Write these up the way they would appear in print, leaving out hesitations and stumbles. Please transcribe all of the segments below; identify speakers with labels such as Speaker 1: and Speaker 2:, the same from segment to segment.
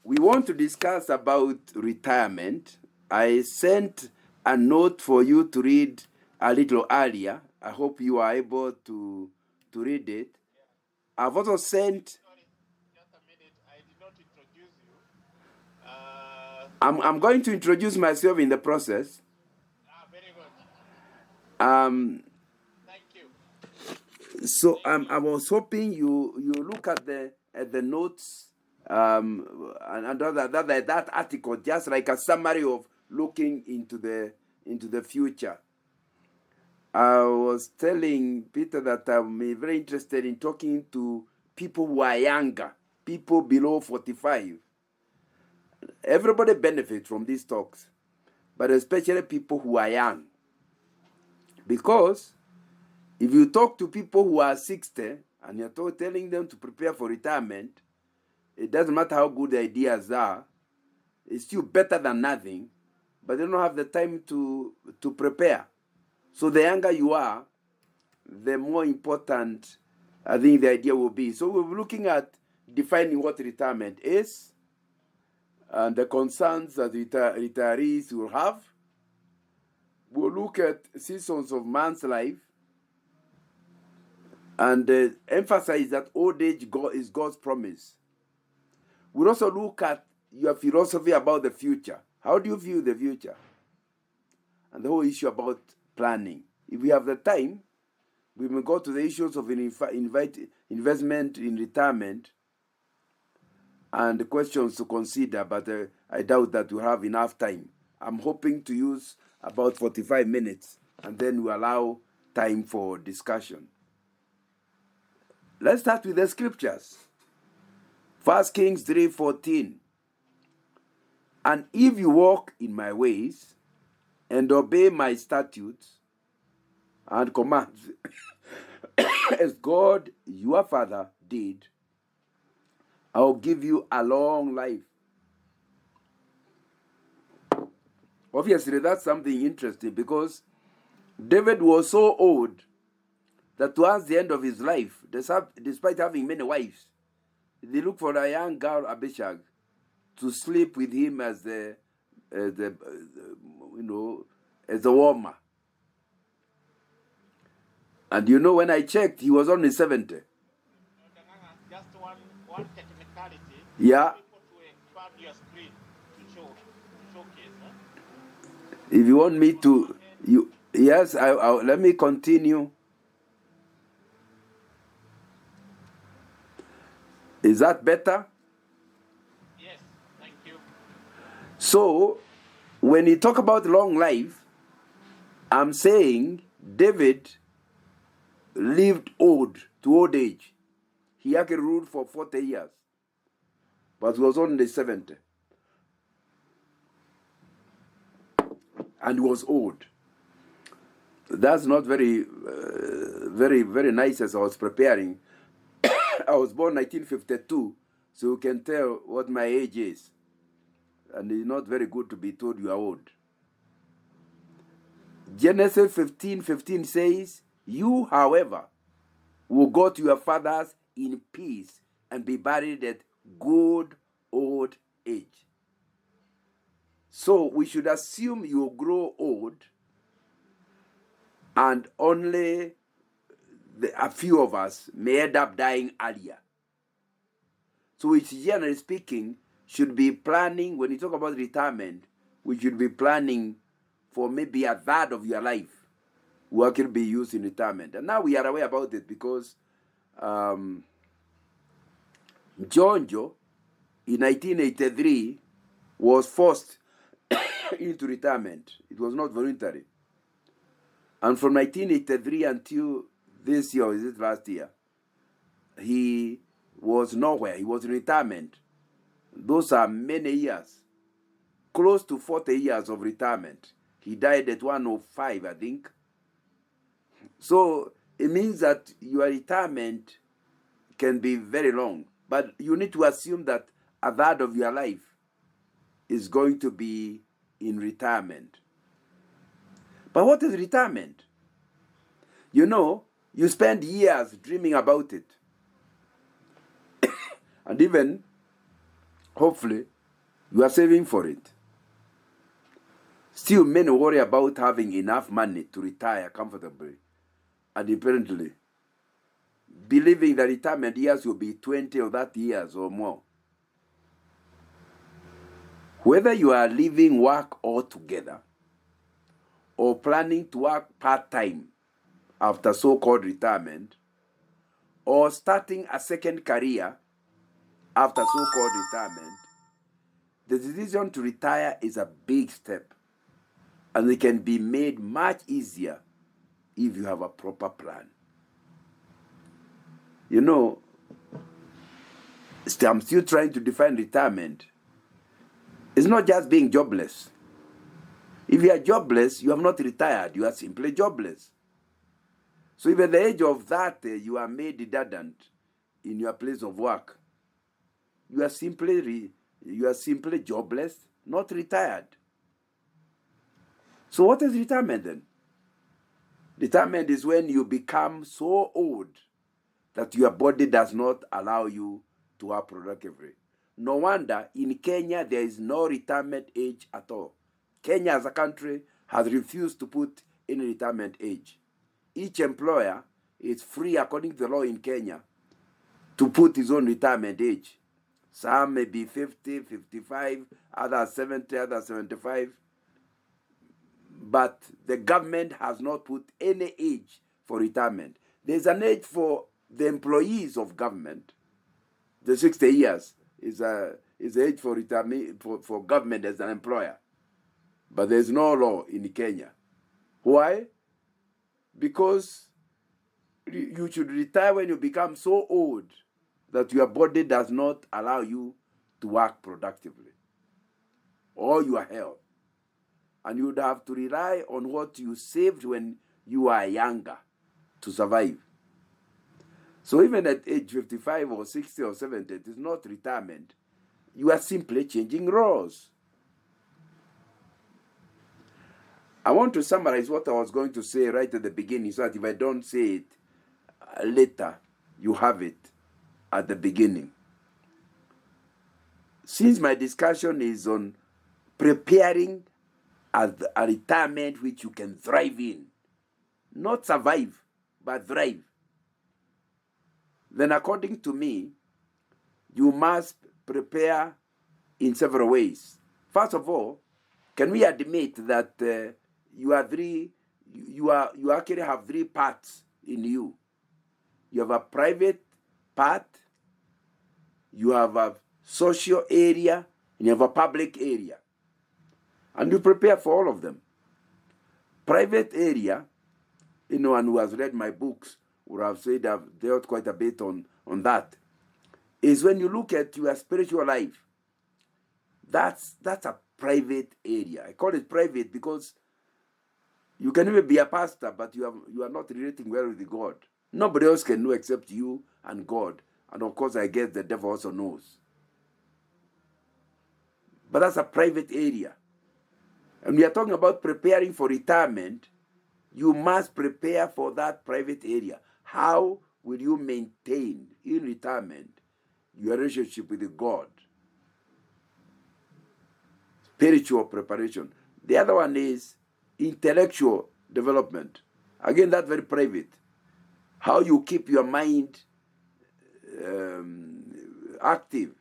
Speaker 1: We want to discuss about retirement. I sent a note for you to read a little earlier. I hope you are able to read it. I've also sent.
Speaker 2: Sorry, just a minute. I did not introduce you.
Speaker 1: I'm going to introduce myself in the process.
Speaker 2: Very good. Thank you.
Speaker 1: So I was hoping you look at the notes and that article, just like a summary of looking into the future. I was telling Peter that I'm very interested in talking to people who are younger, people below 45. Everybody benefits from these talks, but especially people who are young. Because if you talk to people who are 60 and you're telling them to prepare for retirement, it doesn't matter how good the ideas are, it's still better than nothing, but they don't have the time to prepare. So the younger you are, the more important I think the idea will be. So we're looking at defining what retirement is and the concerns that retirees will have. We'll look at seasons of man's life and emphasize that old age is God's promise. We'll also look at your philosophy about the future. How do you view the future? And the whole issue about planning. If we have the time, we will go to the issues of investment in retirement and the questions to consider, but I doubt that we have enough time. I'm hoping to use about 45 minutes, and then we allow time for discussion. Let's start with the scriptures. 1 Kings 3:14. And if you walk in my ways and obey my statutes and commands, as God your Father did, I will give you a long life. Obviously, that's something interesting because David was so old that towards the end of his life, despite having many wives, they looked for a young girl, Abishag, to sleep with him as the warmer. And when I checked, he was only 70.
Speaker 2: Just one technicality.
Speaker 1: Yeah.
Speaker 2: People to expand your screen to showcase.
Speaker 1: If you want me to, yes, let me continue. Is that better?
Speaker 2: Yes, thank you.
Speaker 1: So, when you talk about long life, I'm saying David lived to old age. He actually ruled for 40 years, but he was only 70. And he was old. That's not very, very nice as I was preparing. I was born 1952, so you can tell what my age is. And it's not very good to be told you are old. Genesis 15:15 says, you, however, will go to your fathers in peace and be buried at good old age. So we should assume you will grow old, and only a few of us may end up dying earlier. So which, generally speaking, should be planning. When you talk about retirement, we should be planning for maybe a third of your life will actually be used in retirement. And now we are aware about it because Jonjo in 1983 was forced into retirement. It was not voluntary. And from 1983 until this year, or is it last year, he was nowhere. He was in retirement. Those are many years. Close to 40 years of retirement. He died at 105, I think. So it means that your retirement can be very long. But you need to assume that a third of your life is going to be in retirement. But what is retirement? You spend years dreaming about it. And even, hopefully, You are saving for it. Still, many worry about having enough money to retire comfortably and independently, believing that retirement years will be 20 or 30 years or more. Whether you are leaving work altogether or planning to work part-time after so-called retirement, or starting a second career after so-called retirement, the decision to retire is a big step, and it can be made much easier if you have a proper plan. You know, I'm still trying to define retirement. It's not just being jobless. If you are jobless, you have not retired. You are simply jobless. So if at the age of 30, you are made redundant in your place of work, you are simply jobless, not retired. So what is retirement then? Retirement is when you become so old that your body does not allow you to work productively. No wonder in Kenya there is no retirement age at all. Kenya as a country has refused to put any retirement age. Each employer is free, according to the law in Kenya, to put his own retirement age. Some may be 50, 55, others 70, others 75. But the government has not put any age for retirement. There's an age for the employees of government. The 60 years is the age for retirement for government as an employer. But there's no law in Kenya. Why? Because you should retire when you become so old that your body does not allow you to work productively, or your health. And you would have to rely on what you saved when you are younger to survive. So even at age 55 or 60 or 70, it is not retirement. You are simply changing roles. I want to summarize what I was going to say right at the beginning, so that if I don't say it later, you have it at the beginning. Since my discussion is on preparing a retirement which you can thrive in, not survive, but thrive, then according to me, you must prepare in several ways. First of all, can we admit that you actually have three parts in you? You have a private part, you have a social area, and you have a public area. And you prepare for all of them. Private area, anyone who has read my books would have said I've dealt quite a bit on that, is when you look at your spiritual life. That's a private area. I call it private because you can even be a pastor, but you are not relating well with God. Nobody else can know except you and God. And of course, I guess the devil also knows. But that's a private area. And we are talking about preparing for retirement. You must prepare for that private area. How will you maintain in retirement your relationship with God? Spiritual preparation. The other one is intellectual development. Again, that's very private. How you keep your mind active.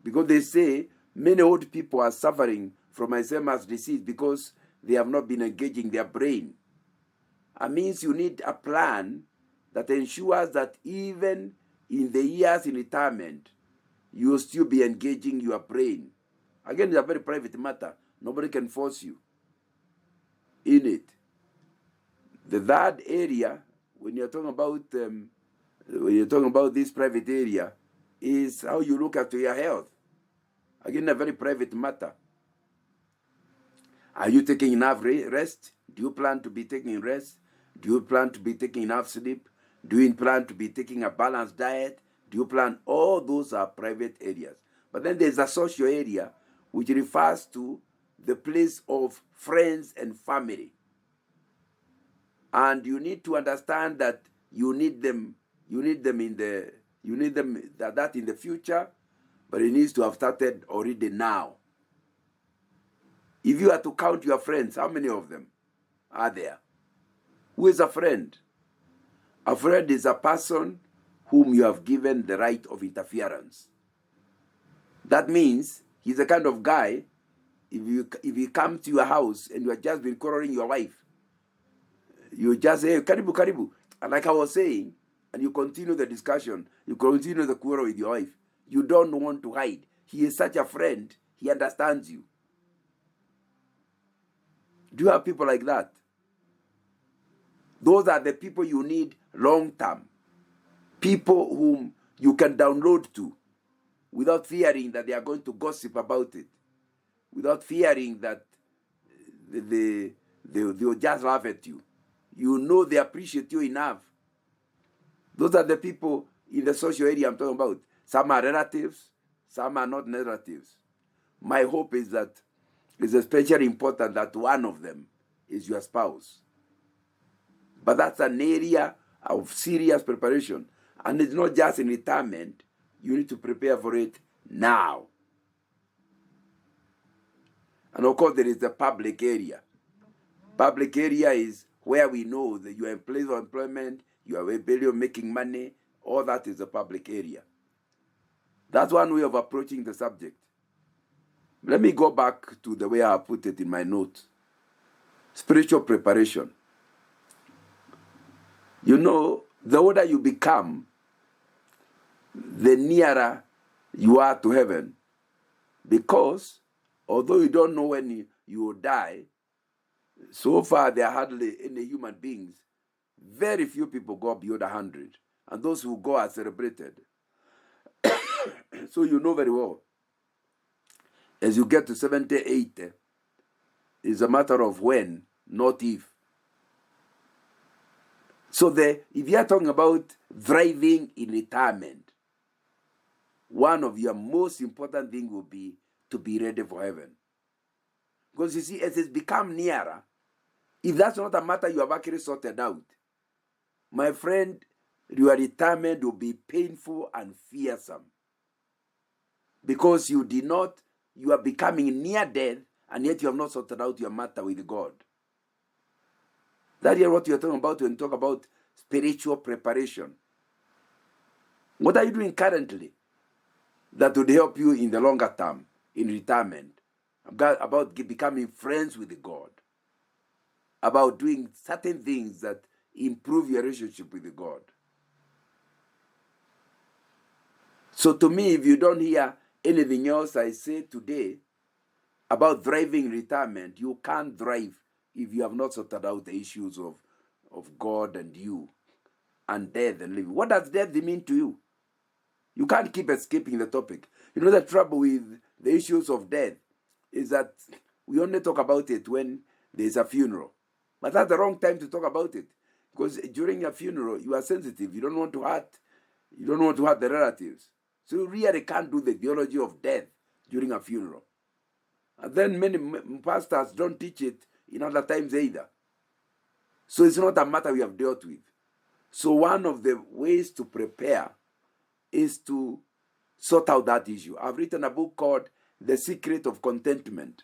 Speaker 1: Because they say many old people are suffering from Alzheimer's disease because they have not been engaging their brain. It means you need a plan that ensures that even in the years in retirement, you will still be engaging your brain. Again, it's a very private matter. Nobody can force you in it. The third area, when you're talking about this private area, is how you look after your health. Again, a very private matter. Are you taking enough rest? Do you plan to be taking rest? Do you plan to be taking enough sleep? Do you plan to be taking a balanced diet? Do you plan? All those are private areas. But then there's a social area, which refers to the place of friends and family. And you need to understand that you need them in the future, but it needs to have started already now. If you are to count your friends, how many of them are there? Who is a friend? A friend is a person whom you have given the right of interference. That means he's the kind of guy, if he comes to your house and you have just been quarreling your wife, you just say, karibu, karibu. And like I was saying, and you continue the discussion, you continue the quarrel with your wife. You don't want to hide. He is such a friend, he understands you. Do you have people like that? Those are the people you need long term. People whom you can download to without fearing that they are going to gossip about it, without fearing that they'll just laugh at you. You know they appreciate you enough. Those are the people in the social area I'm talking about. Some are relatives, some are not relatives. My hope is that it's especially important that one of them is your spouse. But that's an area of serious preparation. And it's not just in retirement. You need to prepare for it now. And of course, there is the public area. Public area is where we know that you are in place of employment, you are able making money. All that is the public area. That's one way of approaching the subject. Let me go back to the way I put it in my notes. Spiritual preparation. You know, the older you become, the nearer you are to heaven. Because although you don't know when you will die, so far there are hardly any human beings. Very few people go beyond 100. And those who go are celebrated. So you know very well. As you get to 70, 80, it's a matter of when, not if. So if you are talking about thriving in retirement, one of your most important things will be to be ready for heaven. Because you see, as it's become nearer, if that's not a matter you have actually sorted out, my friend, your retirement will be painful and fearsome. Because you are becoming near death, and yet you have not sorted out your matter with God. That is what you're talking about when you talk about spiritual preparation. What are you doing currently that would help you in the longer term, in retirement? About becoming friends with God. About doing certain things that improve your relationship with God. So to me, if you don't hear anything else I say today about thriving in retirement, you can't thrive if you have not sorted out the issues of God and you, and death and living. What does death mean to you? You can't keep escaping the topic. You know, the trouble with the issues of death is that we only talk about it when there's a funeral. But that's the wrong time to talk about it. Because during a funeral, you are sensitive. You don't want to hurt the relatives. So you really can't do the theology of death during a funeral. And then many pastors don't teach it in other times either. So it's not a matter we have dealt with. So one of the ways to prepare is to sort out that issue. I've written a book called The Secret of Contentment.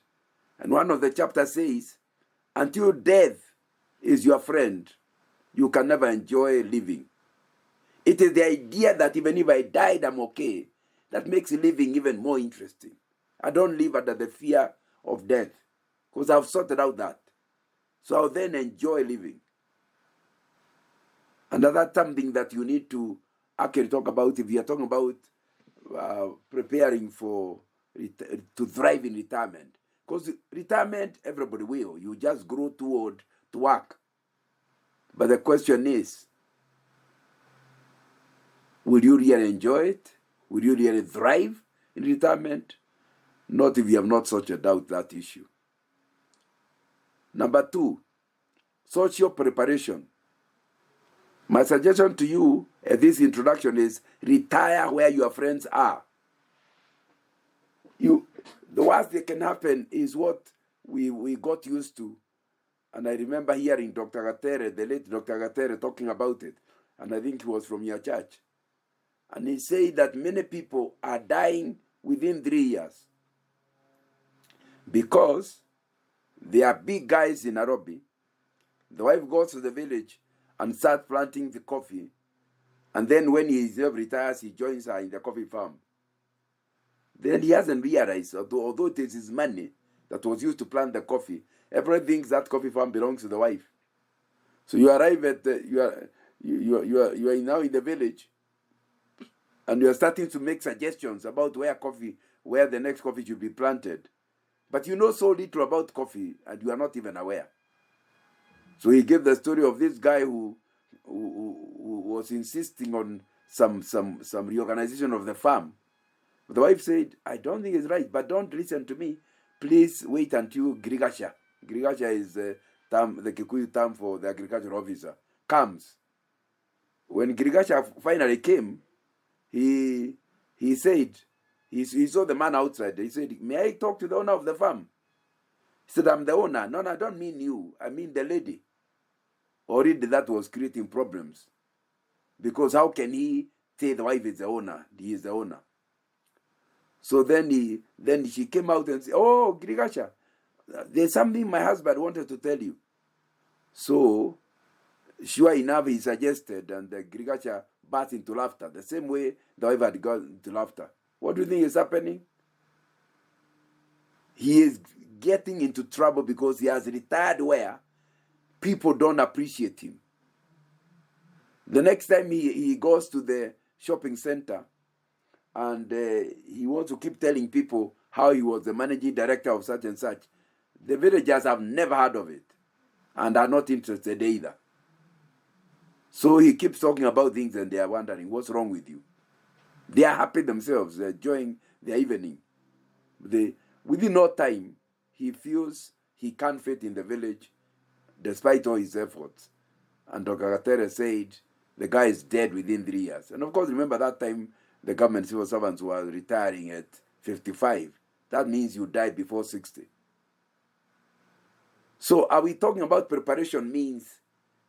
Speaker 1: And one of the chapters says, until death is your friend, you can never enjoy living. It is the idea that even if I died, I'm okay, that makes living even more interesting. I don't live under the fear of death because I've sorted out that. So I'll then enjoy living. And that's something that you need to actually talk about if you're talking about preparing to thrive in retirement. Because retirement, everybody will. You just grow too old to work. But the question is, will you really enjoy it? Will you really thrive in retirement? Not if you have not sorted out that issue. Number 2, social preparation. My suggestion to you at this introduction is retire where your friends are. The worst that can happen is what we got used to. And I remember hearing Dr. Gatere, the late Dr. Gatere, talking about it. And I think he was from your church. And he said that many people are dying within 3 years. Because They are big guys in Nairobi. The wife goes to the village and starts planting the coffee. And then when he retires, he joins her in the coffee farm. Then he hasn't realized, although it is his money that was used to plant the coffee, everyone thinks that coffee farm belongs to the wife. So you arrive at you are now in the village, and you are starting to make suggestions about where the next coffee should be planted. But you know so little about coffee, and you are not even aware. So he gave the story of this guy who was insisting on some reorganization of the farm. The wife said, I don't think it's right, but don't listen to me. Please wait until Grigasha. Grigasha is the Kikuyu term for the agricultural officer, comes. When Grigasha finally came, he said, he saw the man outside. He said, may I talk to the owner of the farm? He said, I'm the owner. No, I don't mean you. I mean the lady. Already that was creating problems. Because how can he say the wife is the owner? He is the owner. So then she came out and said, oh, Grigasha, there's something my husband wanted to tell you. So, sure enough, he suggested, and Grigasha burst into laughter, the same way the wife had gone into laughter. What do you think is happening? He is getting into trouble because he has retired where people don't appreciate him. The next time he goes to the shopping center, and he wants to keep telling people how he was the managing director of such and such, the villagers have never heard of it and are not interested either. So he keeps talking about things and they are wondering, what's wrong with you? They are happy themselves, they're enjoying their evening. Within no time, he feels he can't fit in the village despite all his efforts. And Dr. Katere said the guy is dead within 3 years. And of course, remember that time, the government civil servants were retiring at 55. That means you died before 60. So are we talking about preparation? Means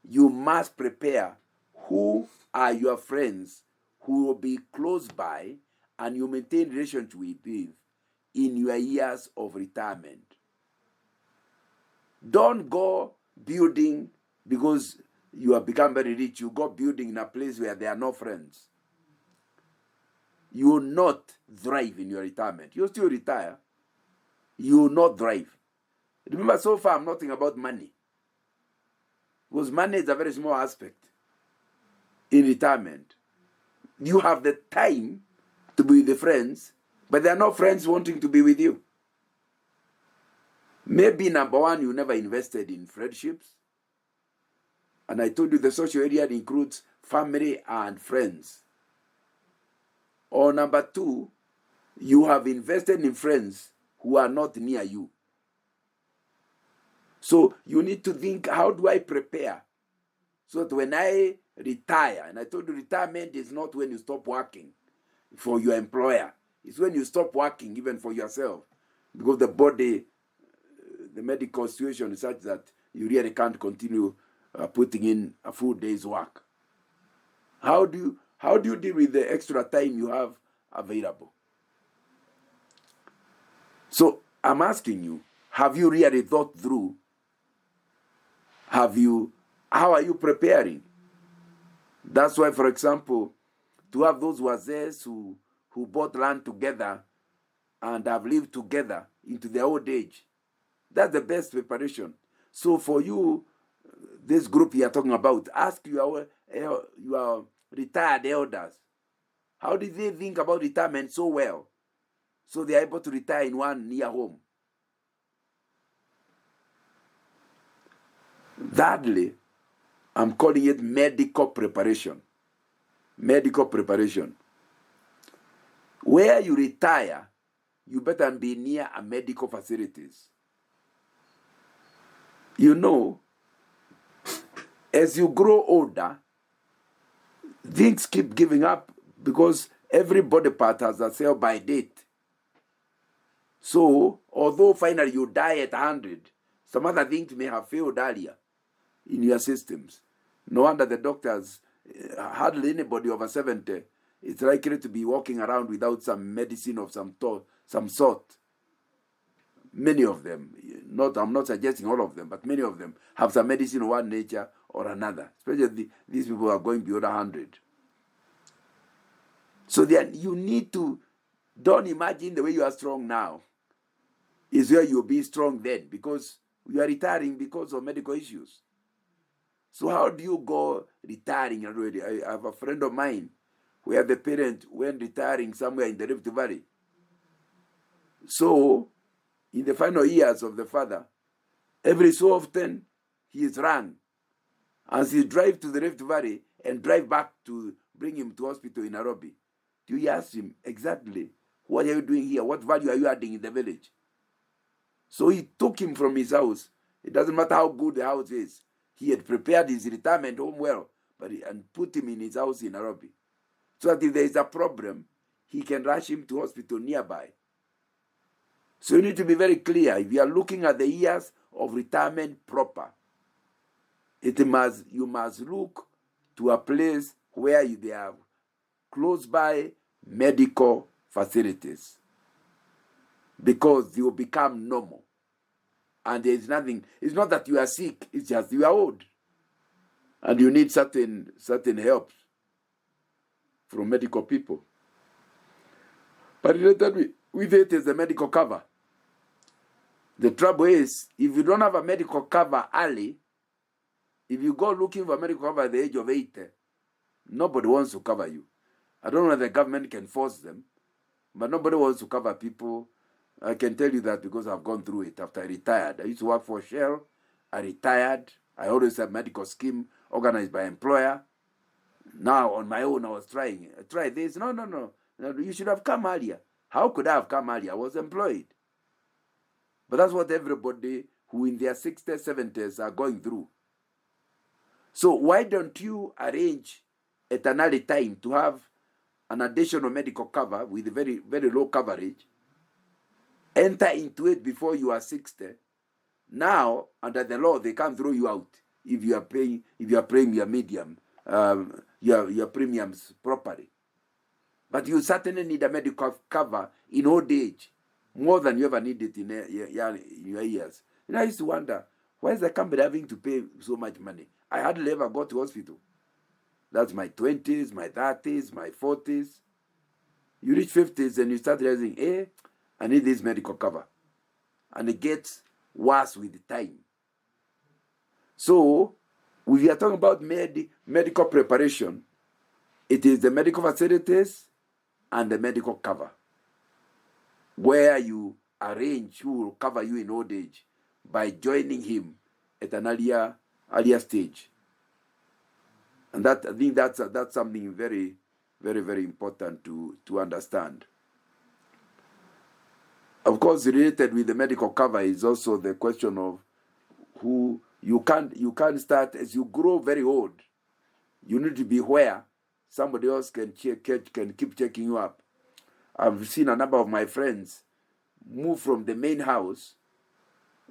Speaker 1: you must prepare who are your friends who will be close by and you maintain relationship with in your years of retirement. Don't go building because you have become very rich. You go building in a place where there are no friends. You will not thrive in your retirement. You'll still retire. You will not thrive. Remember, so far I'm not talking about money. Because money is a very small aspect in retirement. You have the time to be with the friends, but there are no friends wanting to be with you. Maybe number one, you never invested in friendships. And I told you the social area includes family and friends. Or number two, you have invested in friends who are not near you. So you need to think, how do I prepare? So that when I retire, and I told you retirement is not when you stop working for your employer. It's when you stop working even for yourself. Because the body, the medical situation is such that you really can't continue putting in a full day's work. How do you deal with the extra time you have available? So I'm asking you, have you really thought through? How are you preparing? That's why, for example, to have those wazees who bought land together and have lived together into their old age, that's the best preparation. So for you, this group you are talking about, ask your retired elders, how did they think about retirement so well? So they are able to retire in one near home. Thirdly, I'm calling it medical preparation. Medical preparation. Where you retire, you better be near a medical facilities. You know, as you grow older, things keep giving up because every body part has a sell-by date. So, although finally you die at 100, some other things may have failed earlier in your systems. No wonder the doctors, hardly anybody over 70 is likely to be walking around without some medicine of some sort. many of them, I'm not suggesting all of them, but many of them have some medicine of one nature or another, especially these people who are going beyond 100. So then you need to, don't imagine the way you are strong now is where you'll be strong then, because you are retiring because of medical issues. So how do you go retiring already? I have a friend of mine where the parent went retiring somewhere in the Rift Valley. So in the final years of the father, every so often he is run. As he drive to the Rift Valley and drive back to bring him to hospital in Nairobi, do you ask him exactly, what are you doing here? What value are you adding in the village? So he took him from his house. It doesn't matter how good the house is. He had prepared his retirement home well, and put him in his house in Nairobi, so that if there is a problem, he can rush him to hospital nearby. So you need to be very clear. If you are looking at the years of retirement proper, you must look to a place where they are close by medical facilities, because they will become normal. And there is nothing, it's not that you are sick, it's just you are old. And you need certain help from medical people. But related with it is the medical cover. The trouble is, if you don't have a medical cover early, if you go looking for a medical cover at the age of 80, nobody wants to cover you. I don't know if the government can force them, but nobody wants to cover people. I can tell you that because I've gone through it after I retired. I used to work for Shell. I retired. I always had a medical scheme organized by employer. Now on my own, I was trying. I tried this. No. You should have come earlier. How could I have come earlier? I was employed. But that's what everybody who in their 60s, 70s are going through. So why don't you arrange at an early time to have an additional medical cover with very, very low coverage? Enter into it before you are 60. Now, under the law, they can't throw you out if you are paying your premiums properly. But you certainly need a medical cover in old age, more than you ever needed in your years. I used to wonder, why is the company having to pay so much money? I hardly ever go to hospital. That's my 20s, my 30s, my 40s. You reach 50s and you start realizing, I need this medical cover. And it gets worse with the time. So, we are talking about medical preparation. It is the medical facilities and the medical cover, where you arrange who will cover you in old age by joining him at an earlier stage. And I think that's something very, very, very important to understand. Of course, related with the medical cover is also the question of who you can't start as you grow very old. You need to be where somebody else can keep checking you up. I've seen a number of my friends move from the main house.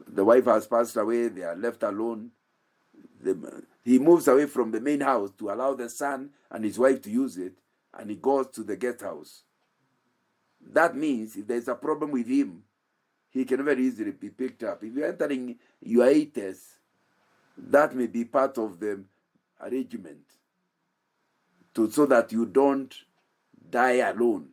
Speaker 1: The wife has passed away, they are left alone. He moves away from the main house to allow the son and his wife to use it, and he goes to the guest house. That means if there's a problem with him, he can very easily be picked up. If you're entering your 80s, that may be part of the arrangement so that you don't die alone.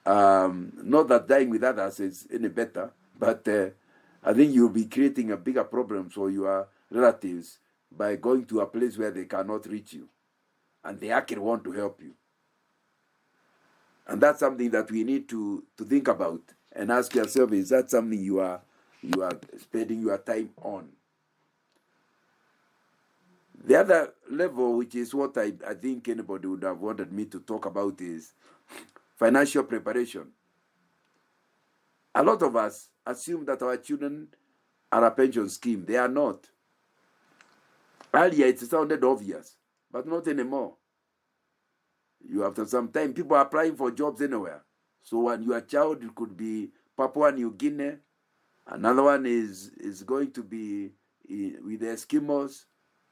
Speaker 1: Not that dying with others is any better, but I think you'll be creating a bigger problem for your relatives by going to a place where they cannot reach you, and they actually want to help you. And that's something that we need to think about and ask yourself, is that something you are spending your time on? The other level, which is what I think anybody would have wanted me to talk about, is financial preparation. A lot of us assume that our children are a pension scheme. They are not. Earlier, it sounded obvious, but not anymore. After some time, people are applying for jobs anywhere. So when your child, it could be Papua New Guinea, another one is going to be with the Eskimos,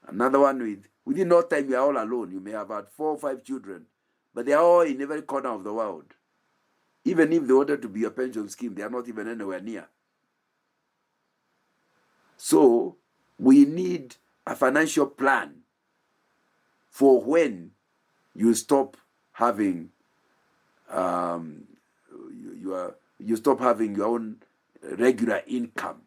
Speaker 1: another one within no time you are all alone. You may have had 4 or 5 children, but they are all in every corner of the world. Even if they wanted to be a pension scheme, they are not even anywhere near. So we need a financial plan for when you stop having you stop having your own regular income.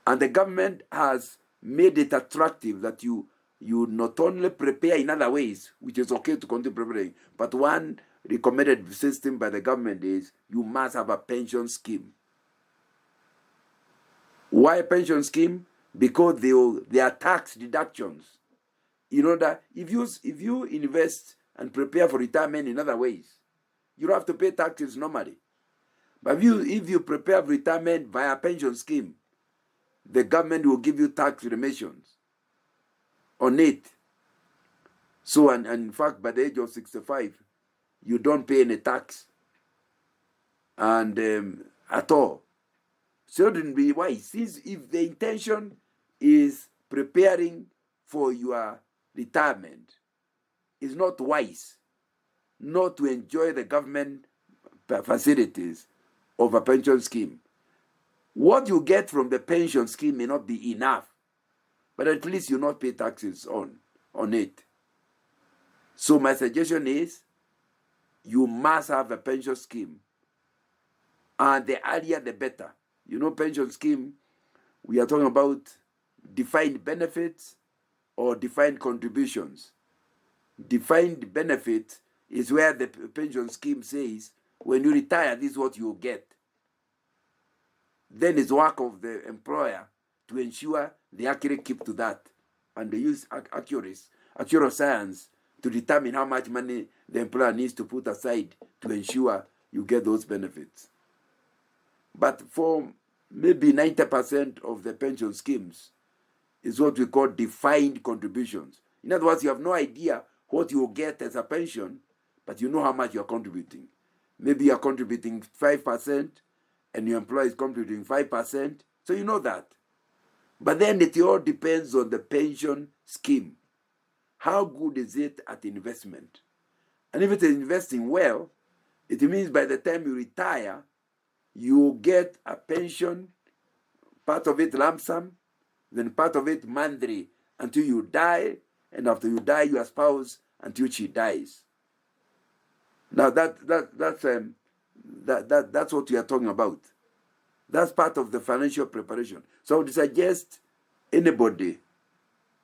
Speaker 1: And the government has made it attractive that you not only prepare in other ways, which is okay to continue preparing, but one recommended system by the government is you must have a pension scheme. Why a pension scheme? Because there are tax deductions. In order, if you invest and prepare for retirement in other ways, you don't have to pay taxes normally. But if you prepare for retirement via pension scheme, the government will give you tax remissions on it. So, and in fact, by the age of 65, you don't pay any tax and at all. So it wouldn't be wise. Since if the intention is preparing for your retirement, it's not wise not to enjoy the government facilities of a pension scheme. What you get from the pension scheme may not be enough, but at least you not pay taxes on it. So my suggestion is you must have a pension scheme, and the earlier the better. Pension scheme, we are talking about defined benefits or defined contributions. Defined benefit is where the pension scheme says when you retire, this is what you get. Then it's work of the employer to ensure they actually keep to that, and they use accurate science to determine how much money the employer needs to put aside to ensure you get those benefits. But for maybe 90% of the pension schemes is what we call defined contributions. In other words, you have no idea what you will get as a pension, but you know how much you are contributing. Maybe you are contributing 5%, and your employer is contributing 5%, so you know that. But then it all depends on the pension scheme. How good is it at investment? And if it is investing well, it means by the time you retire, you get a pension, part of it lump sum, then part of it monthly until you die, and after you die, your spouse until she dies. Now that's what we are talking about. That's part of the financial preparation. So I would suggest anybody,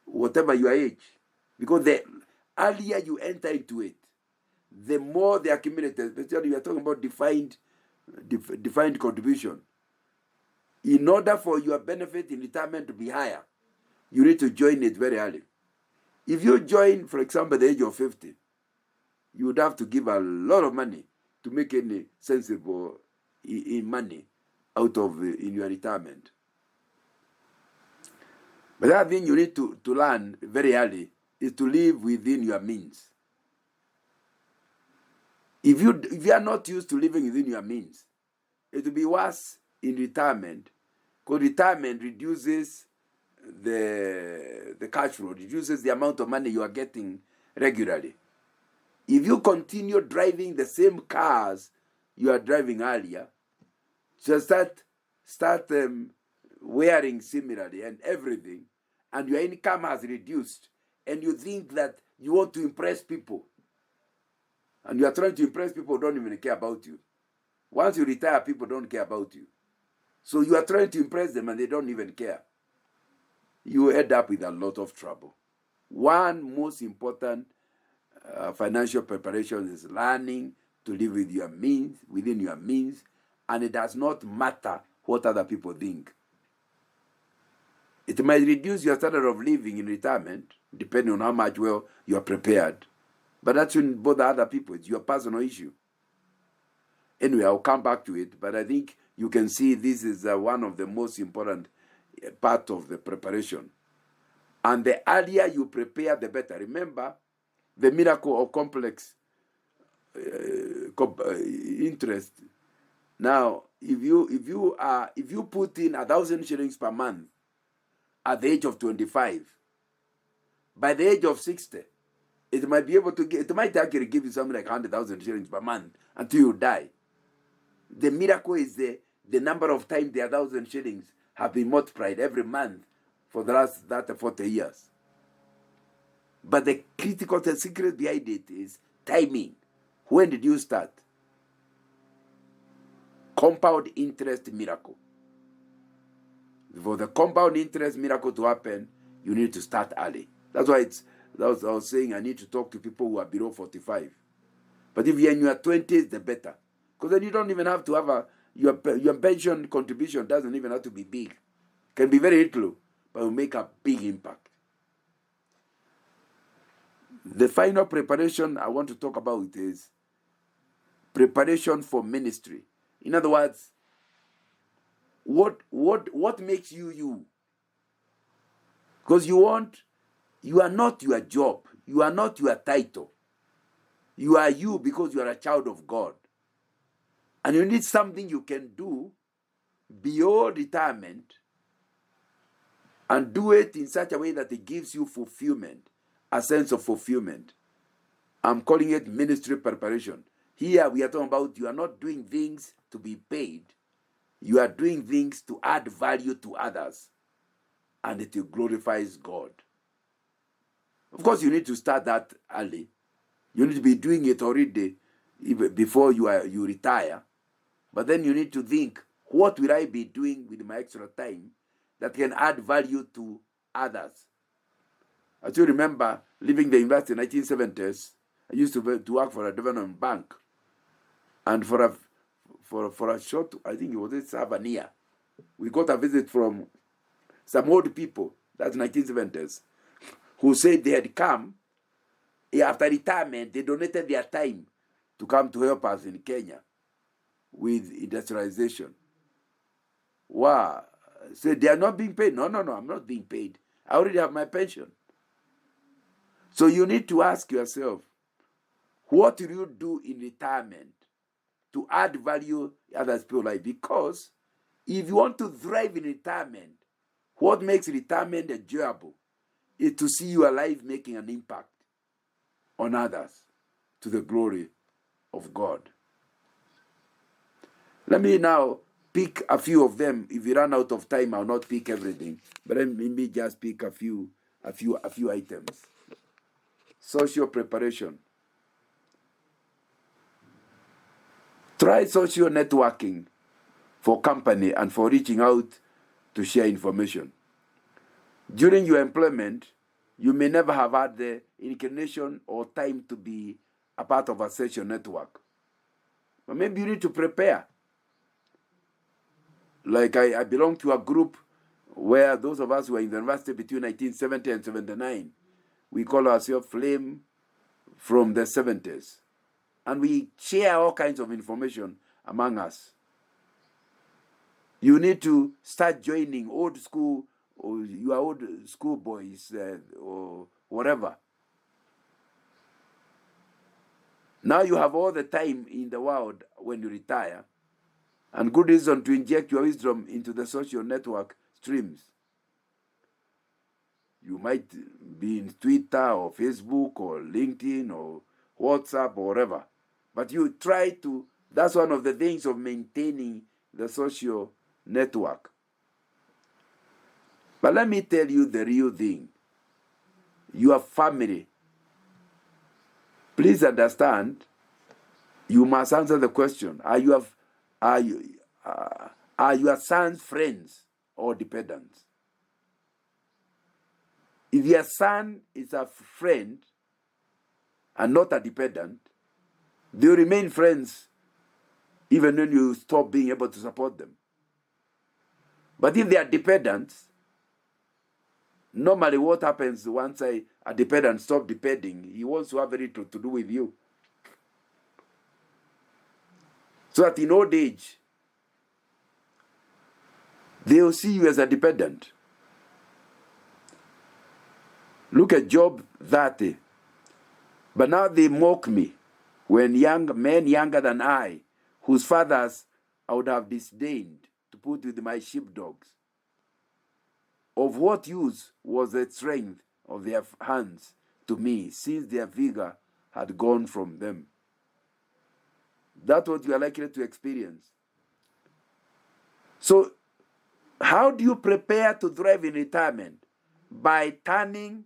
Speaker 1: whatever your age, because the earlier you enter into it, the more they accumulate. Especially we are talking about defined contribution. In order for your benefit in retirement to be higher, you need to join it very early. If you join, for example, at the age of 50, you would have to give a lot of money to make any sensible in money out of in your retirement. But the other thing you need to learn very early is to live within your means. If you are not used to living within your means, it will be worse in retirement, because retirement reduces the cash flow, reduces the amount of money you are getting regularly. If you continue driving the same cars you are driving earlier, so start wearing similarly and everything, and your income has reduced, and you think that you want to impress people, and you are trying to impress people who don't even care about you. Once you retire, people don't care about you. So you are trying to impress them and they don't even care. You end up with a lot of trouble. One most important financial preparation is learning to live with your means, within your means, and it does not matter what other people think. It might reduce your standard of living in retirement, depending on how much well you are prepared. But that shouldn't bother other people. It's your personal issue. Anyway, I'll come back to it, but I think you can see this is one of the most important part of the preparation. And the earlier you prepare, the better. Remember, the miracle of complex interest. Now, if you put in 1,000 shillings per month at the age of 25, by the age of 60, it might be able to it might actually give you something like 100,000 shillings per month until you die. The miracle is the number of times the 1,000 shillings have been multiplied every month for the last 40 years. But the secret behind it is timing. When did you start? Compound interest miracle. For the compound interest miracle to happen, you need to start early. That's why I was saying I need to talk to people who are below 45. But if you're in your 20s, the better. Because then you don't even have to have your pension contribution doesn't even have to be big. It can be very little, but will make a big impact. The final preparation I want to talk about is preparation for ministry. In other words, what makes you you? Because you are not your job. You are not your title. You are you because you are a child of God. And you need something you can do beyond retirement and do it in such a way that it gives you fulfillment, a sense of fulfillment. I'm calling it ministry preparation. Here we are talking about you are not doing things to be paid. You are doing things to add value to others, and it glorifies God. Of course, you need to start that early. You need to be doing it already even before you retire. But then you need to think, what will I be doing with my extra time that can add value to others? I still remember leaving the university in the 1970s. I used to work for a development bank. And for a short, I think it was a year, we got a visit from some old people, that's 1970s, who said they had come after retirement. They donated their time to come to help us in Kenya with industrialization. Wow. So they are not being paid. No, I'm not being paid. I already have my pension. So you need to ask yourself, what will you do in retirement to add value in other people's life? Because if you want to thrive in retirement, what makes retirement enjoyable is to see your life making an impact on others to the glory of God. Let me now pick a few of them. If we run out of time, I'll not pick everything, but let me just pick a few items. Social preparation. Try social networking for company and for reaching out to share information. During your employment, you may never have had the inclination or time to be a part of a social network. But maybe you need to prepare. Like I belong to a group where those of us who were in the university between 1970 and 79, we call ourselves Flame from the 70s. And we share all kinds of information among us. You need to start joining old school, or your old school boys, or whatever. Now you have all the time in the world when you retire, and good reason to inject your wisdom into the social network streams. You might be in Twitter or Facebook or LinkedIn or WhatsApp or whatever. But you try to, that's one of the things of maintaining the social network. But let me tell you the real thing. Your family. Please understand, you must answer the question. Are your sons friends or dependents? If your son is a friend and not a dependent, they remain friends even when you stop being able to support them. But if they are dependents, normally what happens once a dependent stops depending, he wants to have very little to do with you. So that in old age, they will see you as a dependent. Look at Job 30. But now they mock me when young men younger than I, whose fathers I would have disdained to put with my sheepdogs. Of what use was the strength of their hands to me, since their vigor had gone from them. That's what you are likely to experience. So, how do you prepare to thrive in retirement? By turning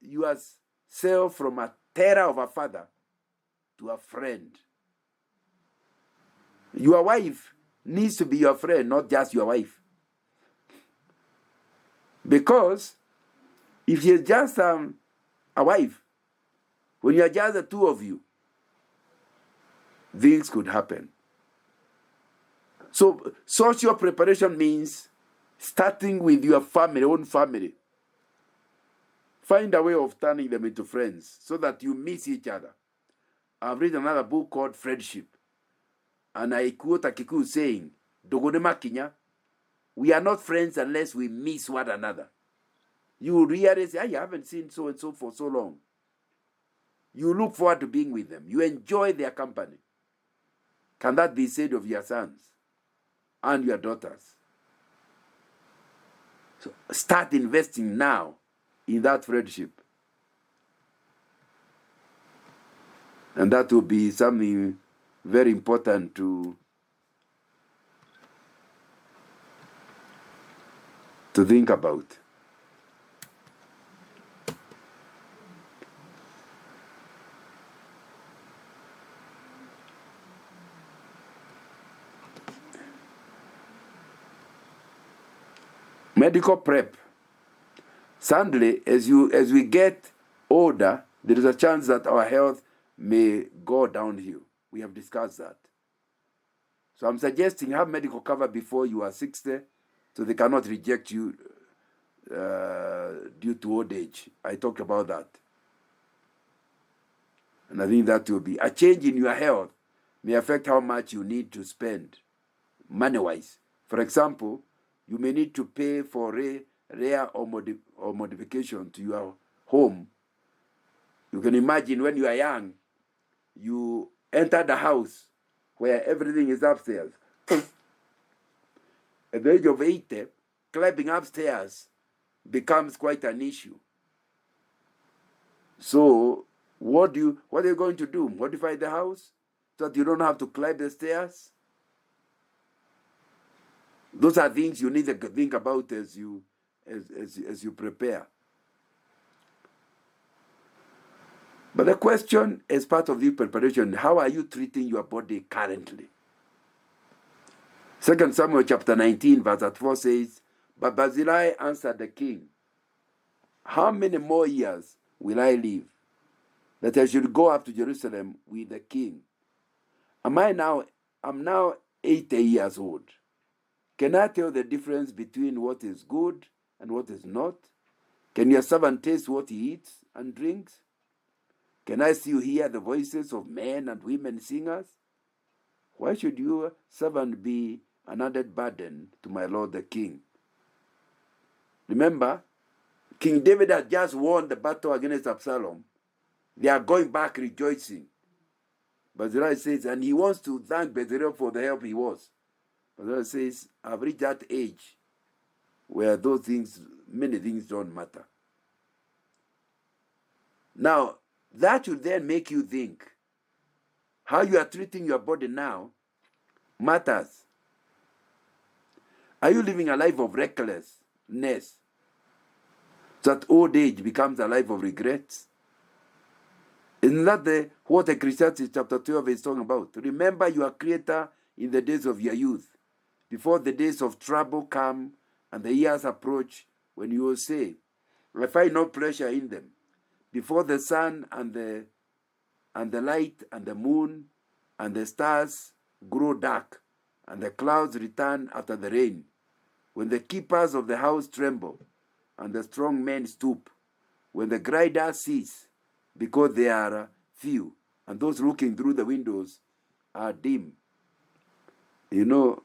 Speaker 1: yourself from a terror of a father to a friend. Your wife needs to be your friend, not just your wife. Because if you're just a wife, when you're just the two of you, things could happen. So social preparation means starting with your family, own family. Find a way of turning them into friends so that you miss each other. I've read another book called Friendship, and I quote a Kikuyu saying, "Dogone makinya, we are not friends unless we miss one another." You realize, I haven't seen so and so for so long. You look forward to being with them. You enjoy their company. Can that be said of your sons and your daughters? So start investing now in that friendship. And that will be something very important to think about. Medical prep. Sadly, as we get older, there is a chance that our health may go downhill. We have discussed that. So I'm suggesting have medical cover before you are 60, so they cannot reject you due to old age. I talked about that. And I think that will be a change in your health may affect how much you need to spend money-wise. For example, you may need to pay for repair or modification to your home. You can imagine when you are young, you enter the house where everything is upstairs. At the age of 80, climbing upstairs becomes quite an issue. So what are you going to do? Modify the house so that you don't have to climb the stairs? Those are things you need to think about as you prepare. But the question as part of the preparation, how are you treating your body currently? 2 Samuel chapter 19 verse 4 says, "But Barzillai answered the king, 'How many more years will I live, that I should go up to Jerusalem with the king? I'm now 80 years old. Can I tell the difference between what is good and what is not? Can your servant taste what he eats and drinks? Can I still hear the voices of men and women singers? Why should your servant be an added burden to my lord the king?'" Remember, King David had just won the battle against Absalom. They are going back rejoicing. Barzillai says, and he wants to thank Bezalel for the help he was. Barzillai says, "I've reached that age where many things don't matter." Now, that should then make you think how you are treating your body now matters. Are you living a life of recklessness so that old age becomes a life of regrets? Isn't that what Ecclesiastes chapter 12 is talking about? Remember your Creator in the days of your youth, before the days of trouble come and the years approach, when you will say, "I find no pleasure in them." Before the sun and the light and the moon and the stars grow dark and the clouds return after the rain, when the keepers of the house tremble and the strong men stoop, when the grinders cease because they are few and those looking through the windows are dim. You know,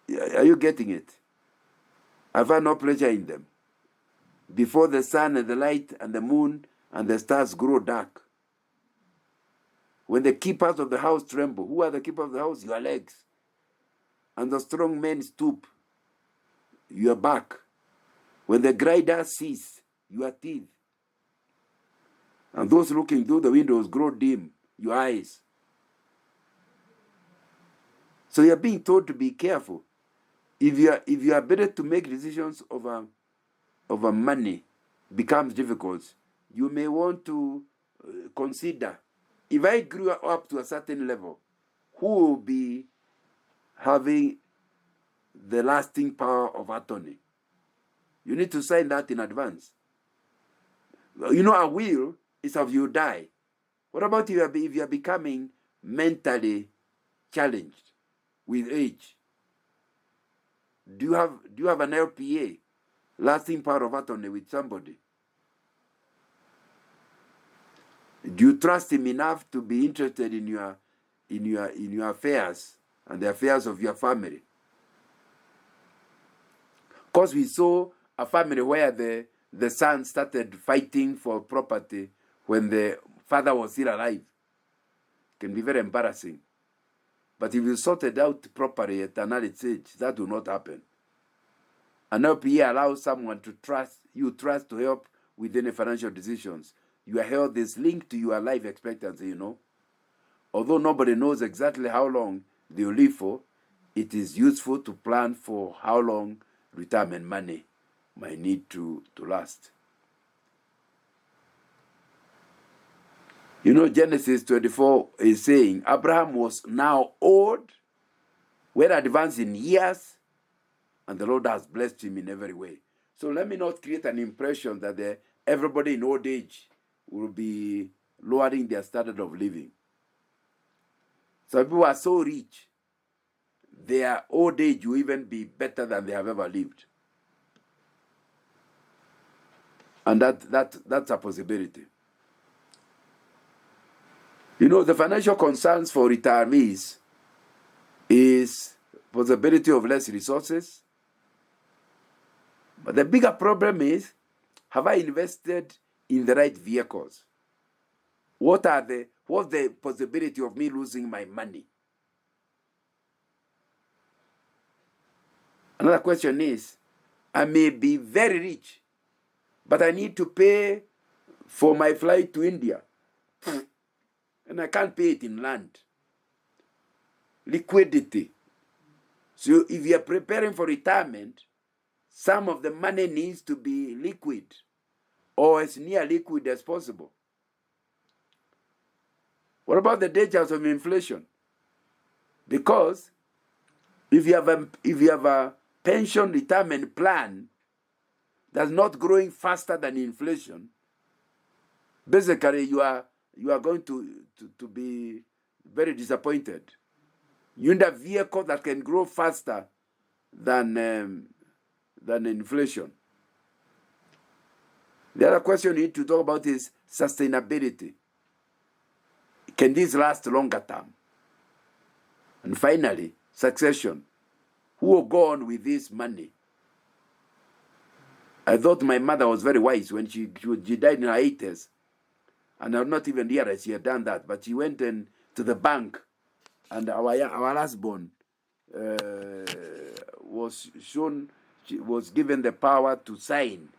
Speaker 1: are you getting it? I find no pleasure in them. Before the sun and the light and the moon and the stars grow dark. When the keepers of the house tremble. Who are the keepers of the house? Your legs. And the strong men stoop. Your back. When the grinders cease. Your teeth. And those looking through the windows grow dim, your eyes. So you're being told to be careful. If you are better to make decisions over money becomes difficult, you may want to consider, if I grew up to a certain level, who will be having the lasting power of attorney? You need to sign that in advance. You know, a will is of you die. What about if you are becoming mentally challenged with age? Do you have an LPA, lasting power of attorney, with somebody? Do you trust him enough to be interested in your affairs and the affairs of your family? Because we saw a family where the son started fighting for property when the father was still alive. It can be very embarrassing. But if you sort it out properly at an early age, that will not happen. An LPA allows someone to trust to help with any financial decisions. Your health is linked to your life expectancy, you know. Although nobody knows exactly how long they will live for, it is useful to plan for how long retirement money might need to last. You know, Genesis 24 is saying Abraham was now old, well advanced in years, and the Lord has blessed him in every way. So let me not create an impression that everybody in old age will be lowering their standard of living. Some people are so rich, their old age will even be better than they have ever lived. And that's a possibility. You know, the financial concerns for retirees is possibility of less resources. But the bigger problem is, have I invested in the right vehicles? What's the possibility of me losing my money? Another question is, I may be very rich, but I need to pay for my flight to India. And I can't pay it in land. Liquidity. So if you are preparing for retirement, some of the money needs to be liquid or as near liquid as possible. What about the dangers of inflation? Because if you have a pension retirement plan that's not growing faster than inflation, basically you are going to be very disappointed. You need a vehicle that can grow faster than inflation. The other question you need to talk about is sustainability. Can this last longer term? And finally, succession. Who will go on with this money? I thought my mother was very wise when she died in her 80s. And I'm not even realized she had done that. But she went to the bank, and our last born was given the power to sign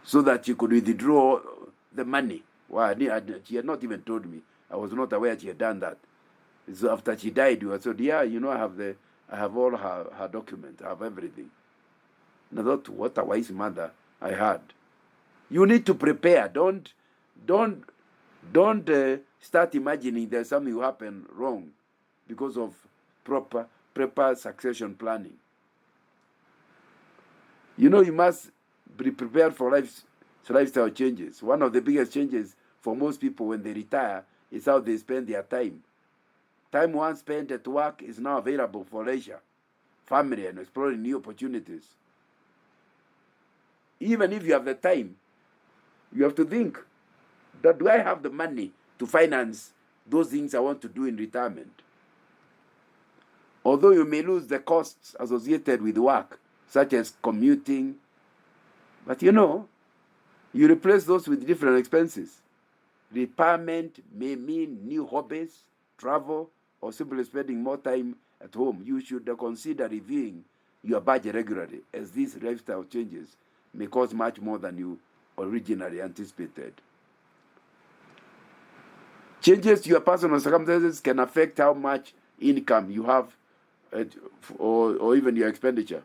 Speaker 1: so that she could withdraw the money. Well, she had not even told me. I was not aware she had done that. So after she died, we were told, yeah, you know, I have all her documents, I have everything. And I thought, what a wise mother I had. You need to prepare. Don't start imagining there's something will happen wrong because of proper succession planning. You know, you must be prepared for lifestyle changes. One of the biggest changes for most people when they retire is how they spend their time. Time once spent at work is now available for leisure, family, and exploring new opportunities. Even if you have the time, you have to think that, do I have the money to finance those things I want to do in retirement? Although you may lose the costs associated with work, such as commuting, but you know, you replace those with different expenses. Retirement may mean new hobbies, travel, or simply spending more time at home. You should consider reviewing your budget regularly, as these lifestyle changes may cost much more than you originally anticipated. Changes to your personal circumstances can affect how much income you have or even your expenditure.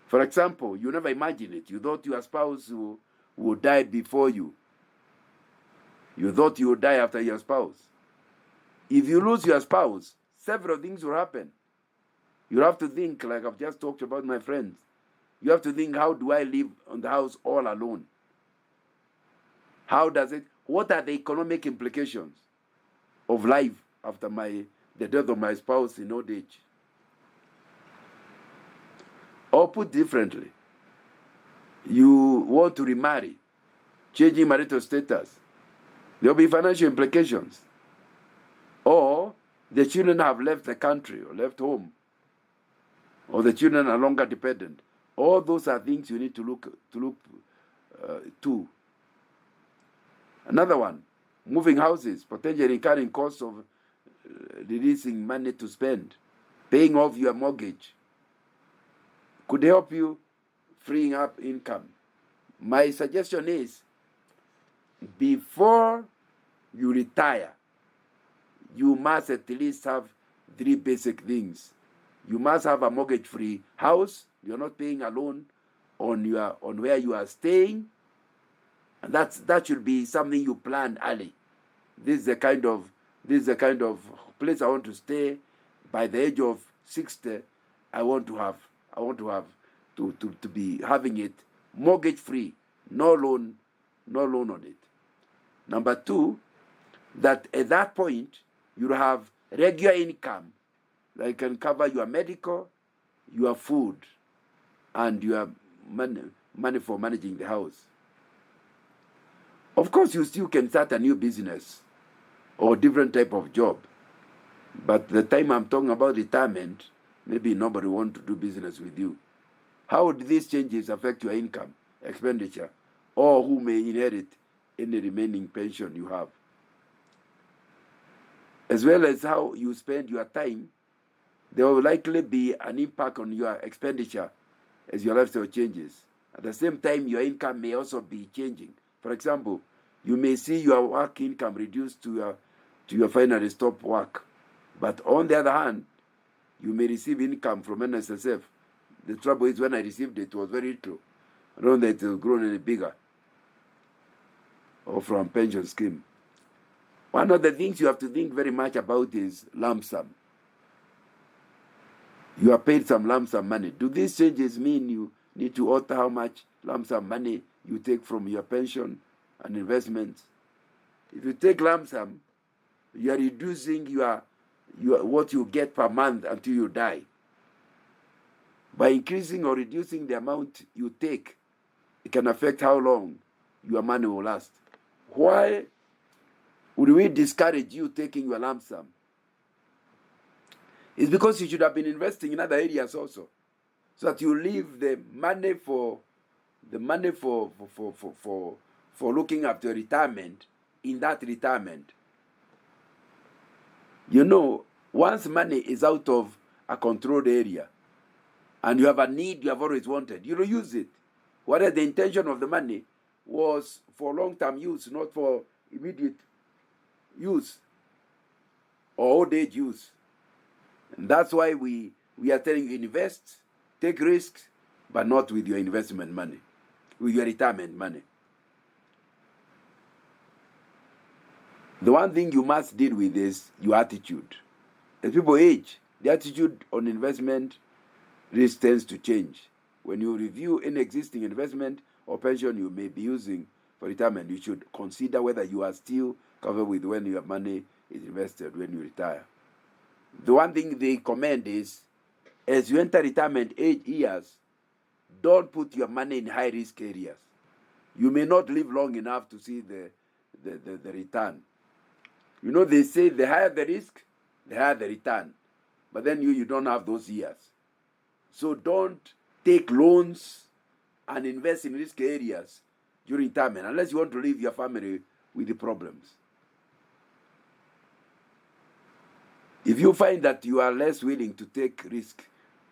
Speaker 1: For example, you never imagined it. You thought your spouse would die before you. You thought you would die after your spouse. If you lose your spouse, several things will happen. You have to think, like I've just talked about my friends. You have to think, how do I live on the house all alone? How does it? What are the economic implications of life after the death of my spouse in old age? Or put differently, you want to remarry, changing marital status. There will be financial implications. Or the children have left the country or left home, or the children are longer dependent. All those are things you need to look to. Another one, moving houses, potentially incurring costs of releasing money to spend, paying off your mortgage, could help you freeing up income. My suggestion is, before you retire, you must at least have 3 basic things. You must have a mortgage-free house. You're not paying a loan on where you are staying, and that should be something you plan early. This is the kind of place I want to stay. By the age of 60, I want to be having it mortgage-free, no loan on it. Number 2, that at that point you have regular income that can cover your medical, your food, and your money for managing the house. Of course, you still can start a new business or different type of job. But the time I'm talking about retirement, maybe nobody wants to do business with you. How would these changes affect your income, expenditure, or who may inherit any remaining pension you have? As well as how you spend your time, there will likely be an impact on your expenditure as your lifestyle changes. At the same time, your income may also be changing. For example, you may see your work income reduced to your finally stop work. But on the other hand, you may receive income from NSSF. The trouble is, when I received it was very little. I don't know that it will grow any bigger. Or from pension scheme. One of the things you have to think very much about is lump sum. You are paid some lump sum money. Do these changes mean you need to alter how much lump sum money you take from your pension and investments? If you take lump sum, you are reducing your what you get per month until you die. By increasing or reducing the amount you take, it can affect how long your money will last. Why would we discourage you taking your lump sum? It's because you should have been investing in other areas also, so that you leave the money for looking after retirement in that retirement. You know, once money is out of a controlled area and you have a need you have always wanted, you don't use it. Whether the intention of the money was for long-term use, not for immediate use or old age use. And that's why we are telling you, invest, take risks, but not with your investment money, with your retirement money. The one thing you must deal with is your attitude. As people age, the attitude on investment risk tends to change. When you review any existing investment or pension you may be using for retirement, you should consider whether you are still covered with when your money is invested when you retire. The one thing they recommend is, as you enter retirement age years, don't put your money in high-risk areas. You may not live long enough to see the return. You know, they say the higher the risk, the higher the return. But then you don't have those years. So don't take loans and invest in risk areas during retirement, unless you want to leave your family with the problems. If you find that you are less willing to take risk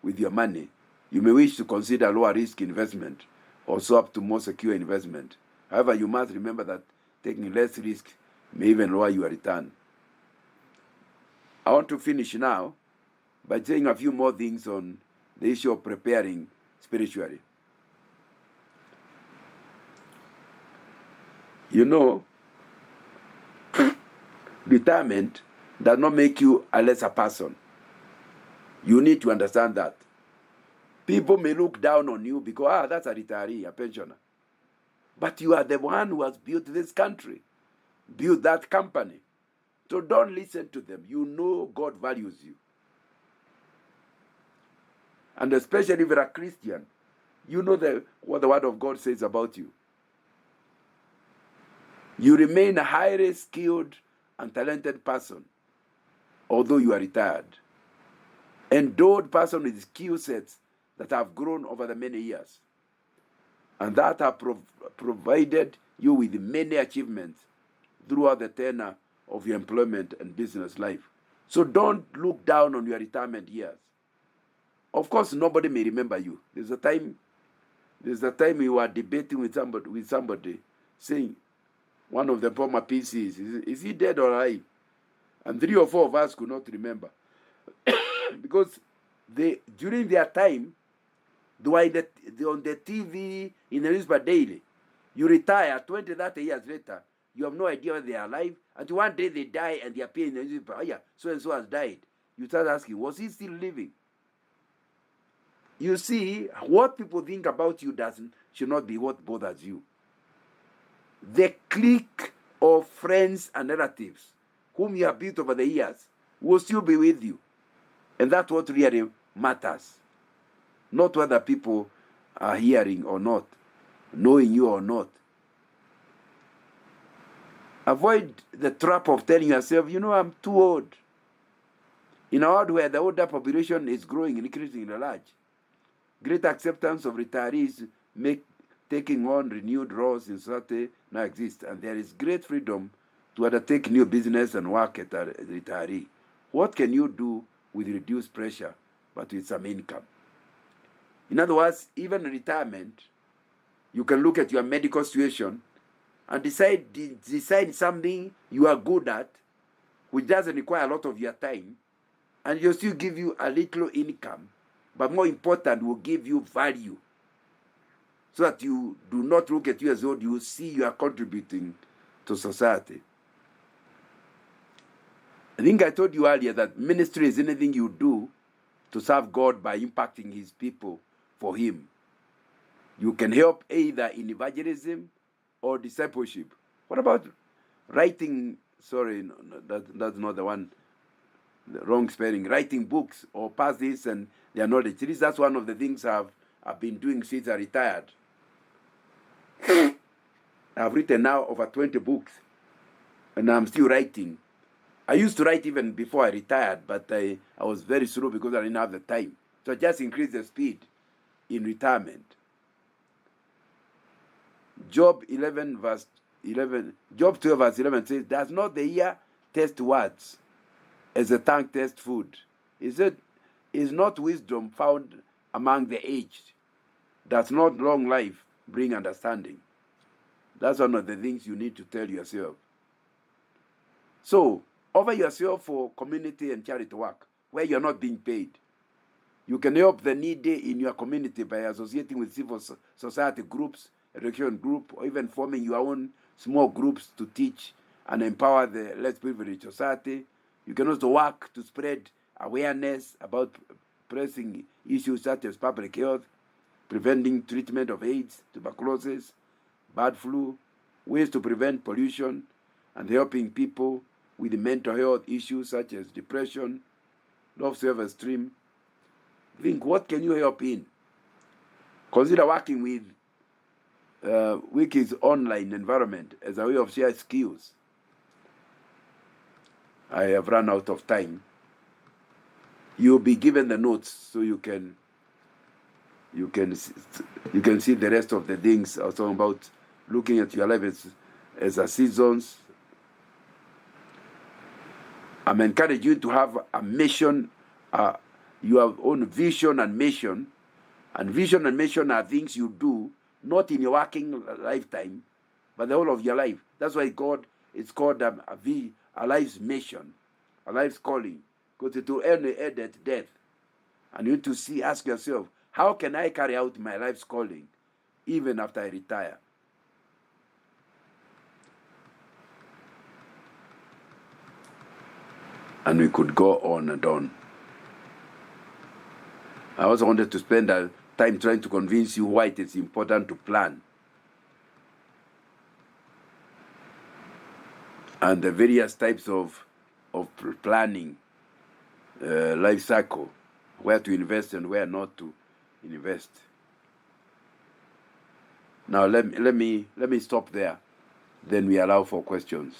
Speaker 1: with your money, you may wish to consider lower risk investment or swap to more secure investment. However, you must remember that taking less risk may even lower your return. I want to finish now by saying a few more things on the issue of preparing spiritually. You know, retirement does not make you a lesser person. You need to understand that. People may look down on you because, that's a retiree, a pensioner. But you are the one who has built this country, built that company. So don't listen to them. You know God values you. And especially if you're a Christian, you know what the Word of God says about you. You remain a highly skilled and talented person, although you are retired. Endowed person with skill sets that have grown over the many years, and that have provided you with many achievements throughout the tenure of your employment and business life. So don't look down on your retirement years. Of course, nobody may remember you. There's a time you were debating with somebody saying, one of the former PCs, is he dead or alive? And 3 or 4 of us could not remember. Because during their time, they were on the TV, in the newspaper daily. You retire 20, 30 years later, you have no idea whether they are alive. And one day they die and they appear in the newspaper. Oh yeah, so and so has died. You start asking, was he still living? You see, what people think about you should not be what bothers you. The clique of friends and relatives whom you have built over the years will still be with you. And that's what really matters. Not whether people are hearing or not, knowing you or not. Avoid the trap of telling yourself, I'm too old. In a world where the older population is growing, increasing large, great acceptance of retirees make taking on renewed roles in society now exist, and there is great freedom to undertake new business and work as a retiree. What can you do with reduced pressure, but with some income? In other words, even in retirement, you can look at your medical situation and decide something you are good at, which doesn't require a lot of your time, and will still give you a little income, but more important, will give you value. So that you do not look at you as though you see you are contributing to society. I think I told you earlier that ministry is anything you do to serve God by impacting His people for Him. You can help either in evangelism or discipleship. What about writing? Sorry, no, that's not the one. The wrong spelling. Writing books or pass this and their knowledge. That's one of the things I've been doing since I retired. I've written now over 20 books, and I'm still writing. I used to write even before I retired, but I was very slow because I didn't have the time. So I just increased the speed in retirement. Job 12 verse 11 says, does not the ear test words as the tongue tests food? Is not wisdom found among the aged? Does not long life bring understanding? That's one of the things you need to tell yourself. So, offer yourself for community and charity work where you're not being paid. You can help the needy in your community by associating with civil society groups, education group, or even forming your own small groups to teach and empower the less privileged society. You can also work to spread awareness about pressing issues such as public health, preventing treatment of AIDS, tuberculosis, bird flu, ways to prevent pollution, and helping people with mental health issues such as depression, love self-esteem. Think, what can you help in? Consider working with Wiki's online environment as a way of sharing skills. I have run out of time. You'll be given the notes so you can see the rest of the things I was talking about, looking at your life as a seasons. I'm encouraging you to have a mission, your own vision and mission. And vision and mission are things you do, not in your working lifetime, but the whole of your life. That's why God It's called a life's mission, a life's calling, because it will end at death. And you need to ask yourself, how can I carry out my life's calling even after I retire? And we could go on and on. I also wanted to spend time trying to convince you why it is important to plan. And the various types of planning, life cycle, where to invest and where not to invest. Now let me stop there. Then we allow for questions.